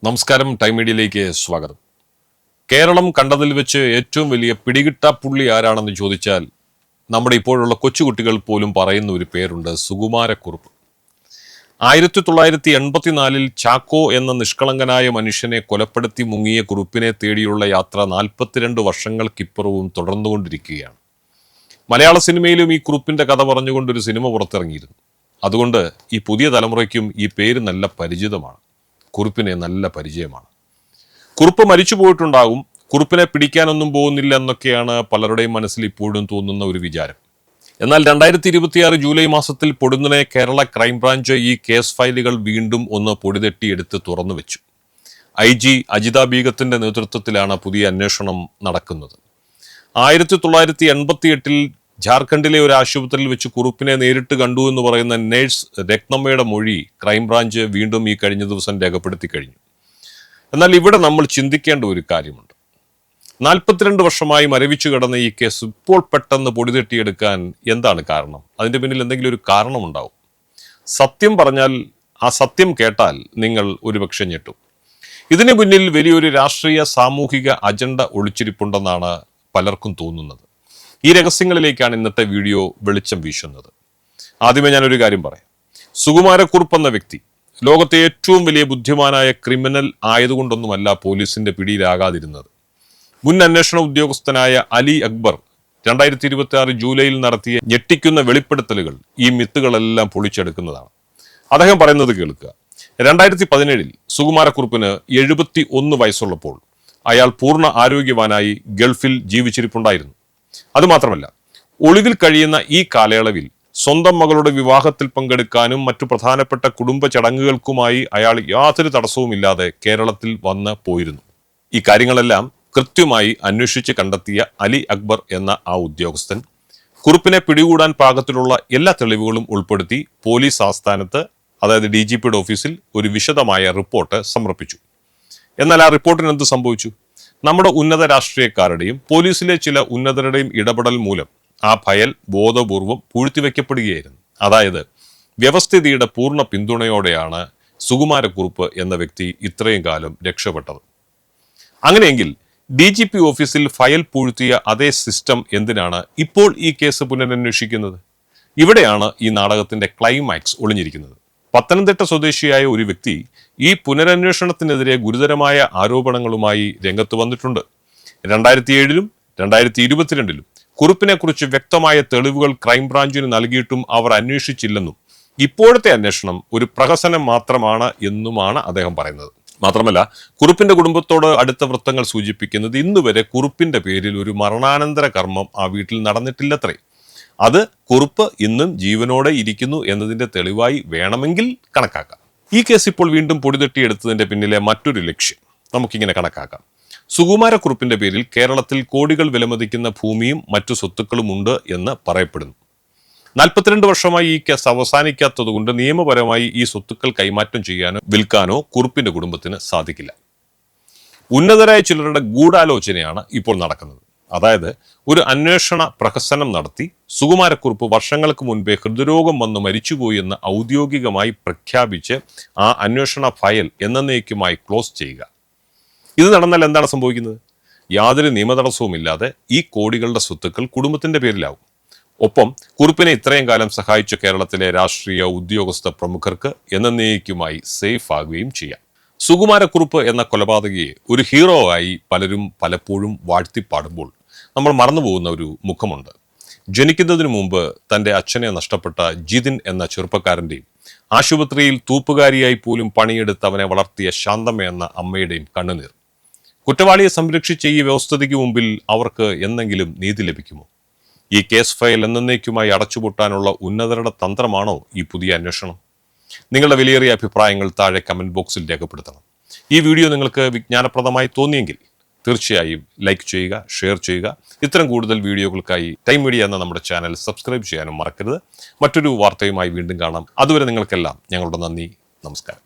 നമസ്കാരം, ടൈം മീഡിയയിലേക്ക് സ്വാഗതം. കേരളം കണ്ടതിൽ വെച്ച് ഏറ്റവും വലിയ പിടികിട്ടാപ്പുള്ളി ആരാണെന്ന് ചോദിച്ചാൽ നമ്മുടെ ഇപ്പോഴുള്ള കൊച്ചുകുട്ടികൾ പോലും പറയുന്ന ഒരു പേരുണ്ട്, സുകുമാരക്കുറുപ്പ്. 1984 ചാക്കോ എന്ന നിഷ്കളങ്കനായ മനുഷ്യനെ കൊലപ്പെടുത്തി മുങ്ങിയ കുറുപ്പിനെ തേടിയുള്ള യാത്ര 42 വർഷങ്ങൾക്കിപ്പുറവും തുടർന്നുകൊണ്ടിരിക്കുകയാണ്. മലയാള സിനിമയിലും ഈ കുറുപ്പിന്റെ കഥ പറഞ്ഞുകൊണ്ടൊരു സിനിമ പുറത്തിറങ്ങിയിരുന്നു. അതുകൊണ്ട് ഈ പുതിയ തലമുറയ്ക്കും ഈ പേര് നല്ല പരിചിതമാണ്. കുറുപ്പിനെ നല്ല പരിചയമാണ്. കുറുപ്പ് മരിച്ചു പോയിട്ടുണ്ടാകും, കുറുപ്പിനെ പിടിക്കാനൊന്നും പോകുന്നില്ല എന്നൊക്കെയാണ് പലരുടെയും മനസ്സിൽ ഇപ്പോഴും തോന്നുന്ന ഒരു വിചാരം. എന്നാൽ 2026 ജൂലൈ മാസത്തിൽ പൊടുന്നനെ കേരള ക്രൈംബ്രാഞ്ച് ഈ കേസ് ഫയലുകൾ വീണ്ടും ഒന്ന് പൊടിതട്ടിയെടുത്ത് തുറന്നു വെച്ചു. IG അജിത ബീഗത്തിന്റെ നേതൃത്വത്തിലാണ് പുതിയ അന്വേഷണം നടക്കുന്നത്. 1988 ജാർഖണ്ഡിലെ ഒരു ആശുപത്രിയിൽ വെച്ച് കുറുപ്പിനെ നേരിട്ട് കണ്ടു എന്ന് പറയുന്ന നേഴ്സ് രത്നമ്മയുടെ മൊഴി ക്രൈംബ്രാഞ്ച് വീണ്ടും ഈ കഴിഞ്ഞ ദിവസം രേഖപ്പെടുത്തി കഴിഞ്ഞു. എന്നാൽ ഇവിടെ നമ്മൾ ചിന്തിക്കേണ്ട ഒരു കാര്യമുണ്ട്. 42 വർഷമായി മരവിച്ചു കിടന്ന ഈ കേസ് ഇപ്പോൾ പെട്ടെന്ന് പൊടിതട്ടിയെടുക്കാൻ എന്താണ് കാരണം? അതിന്റെ പിന്നിൽ എന്തെങ്കിലും ഒരു കാരണമുണ്ടാവും. സത്യം പറഞ്ഞാൽ, ആ സത്യം കേട്ടാൽ നിങ്ങൾ ഒരുപക്ഷെ ഞെട്ടും. ഇതിന് പിന്നിൽ വലിയൊരു രാഷ്ട്രീയ സാമൂഹിക അജണ്ട ഒളിച്ചിരിപ്പുണ്ടെന്നാണ് പലർക്കും തോന്നുന്നത്. ഈ രഹസ്യങ്ങളിലേക്കാണ് ഇന്നത്തെ വീഡിയോ വെളിച്ചം വീശുന്നത്. ആദ്യമേ ഞാനൊരു കാര്യം പറയാം. സുകുമാരക്കുറുപ്പ് എന്ന വ്യക്തി ലോകത്തെ ഏറ്റവും വലിയ ബുദ്ധിമാനായ ക്രിമിനൽ ആയതുകൊണ്ടൊന്നുമല്ല പോലീസിന്റെ പിടിയിലാകാതിരുന്നത്. മുൻ അന്വേഷണ ഉദ്യോഗസ്ഥനായ അലി അക്ബർ 2026 ജൂലൈയിൽ നടത്തിയ ഞെട്ടിക്കുന്ന വെളിപ്പെടുത്തലുകൾ ഈ മിത്തുകളെല്ലാം പൊളിച്ചെടുക്കുന്നതാണ്. അദ്ദേഹം പറയുന്നത് കേൾക്കുക. 2017 സുകുമാരക്കുറുപ്പിന് 71 വയസ്സുള്ളപ്പോൾ അയാൾ പൂർണ്ണ ആരോഗ്യവാനായി ഗൾഫിൽ ജീവിച്ചിരിപ്പുണ്ടായിരുന്നു. അതുമാത്രമല്ല, ഒളിവിൽ കഴിയുന്ന ഈ കാലയളവിൽ സ്വന്തം മകളുടെ വിവാഹത്തിൽ പങ്കെടുക്കാനും മറ്റു പ്രധാനപ്പെട്ട കുടുംബ ചടങ്ങുകൾക്കുമായി അയാൾ യാതൊരു തടസ്സവുമില്ലാതെ കേരളത്തിൽ വന്ന് പോയിരുന്നു. ഈ കാര്യങ്ങളെല്ലാം കൃത്യമായി അന്വേഷിച്ച് കണ്ടെത്തിയ അലി അക്ബർ എന്ന ആ ഉദ്യോഗസ്ഥൻ കുറുപ്പിനെ പിടികൂടാൻ പാകത്തിലുള്ള എല്ലാ തെളിവുകളും ഉൾപ്പെടുത്തി പോലീസ് ആസ്ഥാനത്ത്, അതായത് DGPയുടെ ഓഫീസിൽ ഒരു വിശദമായ റിപ്പോർട്ട് സമർപ്പിച്ചു. എന്നാൽ ആ റിപ്പോർട്ടിന് എന്ത് സംഭവിച്ചു? നമ്മുടെ ഉന്നത രാഷ്ട്രീയക്കാരുടെയും പോലീസിലെ ചില ഉന്നതരുടെയും ഇടപെടൽ മൂലം ആ ഫയൽ ബോധപൂർവം പൂഴ്ത്തിവെക്കപ്പെടുകയായിരുന്നു. അതായത് വ്യവസ്ഥിതിയുടെ പൂർണ്ണ പിന്തുണയോടെയാണ് സുകുമാരക്കുറുപ്പ് എന്ന വ്യക്തി ഇത്രയും കാലം രക്ഷപ്പെട്ടത്. അങ്ങനെയെങ്കിൽ DGP ഓഫീസിൽ ഫയൽ പൂഴ്ത്തിയ അതേ സിസ്റ്റം എന്തിനാണ് ഇപ്പോൾ ഈ കേസ് പുനരന്വേഷിക്കുന്നത്? ഇവിടെയാണ് ഈ നാടകത്തിന്റെ ക്ലൈമാക്സ് ഒളിഞ്ഞിരിക്കുന്നത്. പത്തനംതിട്ട സ്വദേശിയായ ഒരു വ്യക്തി ഈ പുനരന്വേഷണത്തിനെതിരെ ഗുരുതരമായ ആരോപണങ്ങളുമായി രംഗത്ത് വന്നിട്ടുണ്ട്. 2007 2022 കുറുപ്പിനെ കുറിച്ച് വ്യക്തമായ തെളിവുകൾ ക്രൈംബ്രാഞ്ചിന് നൽകിയിട്ടും അവർ അന്വേഷിച്ചില്ലെന്നും ഇപ്പോഴത്തെ അന്വേഷണം ഒരു പ്രഹസനം മാത്രമാണ് എന്നുമാണ് അദ്ദേഹം പറയുന്നത്. മാത്രമല്ല, കുറുപ്പിന്റെ കുടുംബത്തോട് അടുത്ത വൃത്തങ്ങൾ സൂചിപ്പിക്കുന്നത് ഇന്നുവരെ കുറുപ്പിന്റെ പേരിൽ ഒരു മരണാനന്തര കർമ്മം ആ വീട്ടിൽ നടന്നിട്ടില്ലത്രേ. അത് കുറുപ്പ് ഇന്നും ജീവനോടെ ഇരിക്കുന്നു എന്നതിന്റെ തെളിവായി വേണമെങ്കിൽ കണക്കാക്കാം. ഈ കേസ് ഇപ്പോൾ വീണ്ടും പൊടിതട്ടിയെടുത്തതിന്റെ പിന്നിലെ മറ്റൊരു ലക്ഷ്യം നമുക്കിങ്ങനെ കണക്കാക്കാം. സുകുമാരക്കുറുപ്പിന്റെ പേരിൽ കേരളത്തിൽ കോടികൾ വിലമതിക്കുന്ന ഭൂമിയും മറ്റു സ്വത്തുക്കളും ഉണ്ട് എന്ന് പറയപ്പെടുന്നു. 42 വർഷമായി ഈ കേസ് അവസാനിക്കാത്തതുകൊണ്ട് നിയമപരമായി ഈ സ്വത്തുക്കൾ കൈമാറ്റം ചെയ്യാനോ വിൽക്കാനോ കുറുപ്പിന്റെ കുടുംബത്തിന് സാധിക്കില്ല. ഉന്നതരായ ചിലരുടെ ഗൂഢാലോചനയാണ് ഇപ്പോൾ നടക്കുന്നത്. അതായത് ഒരു അന്വേഷണ പ്രഹസനം നടത്തി സുകുമാരക്കുറുപ്പ് വർഷങ്ങൾക്ക് മുൻപേ ഹൃദ്രോഗം വന്ന് മരിച്ചുപോയി എന്ന് ഔദ്യോഗികമായി പ്രഖ്യാപിച്ച് ആ അന്വേഷണ ഫയൽ എന്നേക്കുമായി ക്ലോസ് ചെയ്യുക. ഇത് നടന്നാൽ എന്താണ് സംഭവിക്കുന്നത്? യാതൊരു നിയമതടസ്സവുമില്ലാതെ ഈ കോടികളുടെ സ്വത്തുക്കൾ കുടുംബത്തിന്റെ പേരിലാവും. ഒപ്പം കുറുപ്പിനെ ഇത്രയും കാലം സഹായിച്ച കേരളത്തിലെ രാഷ്ട്രീയ ഉദ്യോഗസ്ഥ പ്രമുഖർക്ക് എന്നേക്കുമായി സേഫ് ആകുകയും ചെയ്യാം. സുകുമാരക്കുറുപ്പ് എന്ന കൊലപാതകയെ ഒരു ഹീറോ ആയി പലരും പലപ്പോഴും വാഴ്ത്തിപ്പാടുമ്പോൾ നമ്മൾ മറന്നുപോകുന്ന ഒരു മുഖമുണ്ട്. ജനിക്കുന്നതിന് മുമ്പ് തൻ്റെ അച്ഛനെ നഷ്ടപ്പെട്ട ജിതിൻ എന്ന ചെറുപ്പക്കാരൻ്റെയും ആശുപത്രിയിൽ തൂപ്പുകാരിയായി പോലും പണിയെടുത്ത് അവനെ വളർത്തിയ ശാന്തമ്മ എന്ന അമ്മയുടെയും കണ്ണുനീർ. കുറ്റവാളിയെ സംരക്ഷിച്ച ഈ വ്യവസ്ഥിതിക്ക് മുമ്പിൽ അവർക്ക് എന്തെങ്കിലും നീതി ലഭിക്കുമോ? ഈ കേസ് ഫയൽ എന്നേക്കുമായി അടച്ചുപൂട്ടാനുള്ള ഉന്നതരുടെ തന്ത്രമാണോ ഈ പുതിയ അന്വേഷണം? നിങ്ങളുടെ വിലയേറിയ അഭിപ്രായങ്ങൾ താഴെ കമന്റ് ബോക്സിൽ രേഖപ്പെടുത്തണം. ഈ വീഡിയോ നിങ്ങൾക്ക് വിജ്ഞാനപ്രദമായി തോന്നിയെങ്കിൽ തീർച്ചയായും ലൈക്ക് ചെയ്യുക, ഷെയർ ചെയ്യുക. ഇത്തരം കൂടുതൽ വീഡിയോകൾക്കായി ടൈം മീഡിയ എന്ന നമ്മുടെ ചാനൽ സബ്സ്ക്രൈബ് ചെയ്യാനും മറക്കരുത്. മറ്റൊരു വാർത്തയുമായി വീണ്ടും കാണാം. അതുവരെ നിങ്ങൾക്കെല്ലാം ഞങ്ങളുടെ നന്ദി, നമസ്കാരം.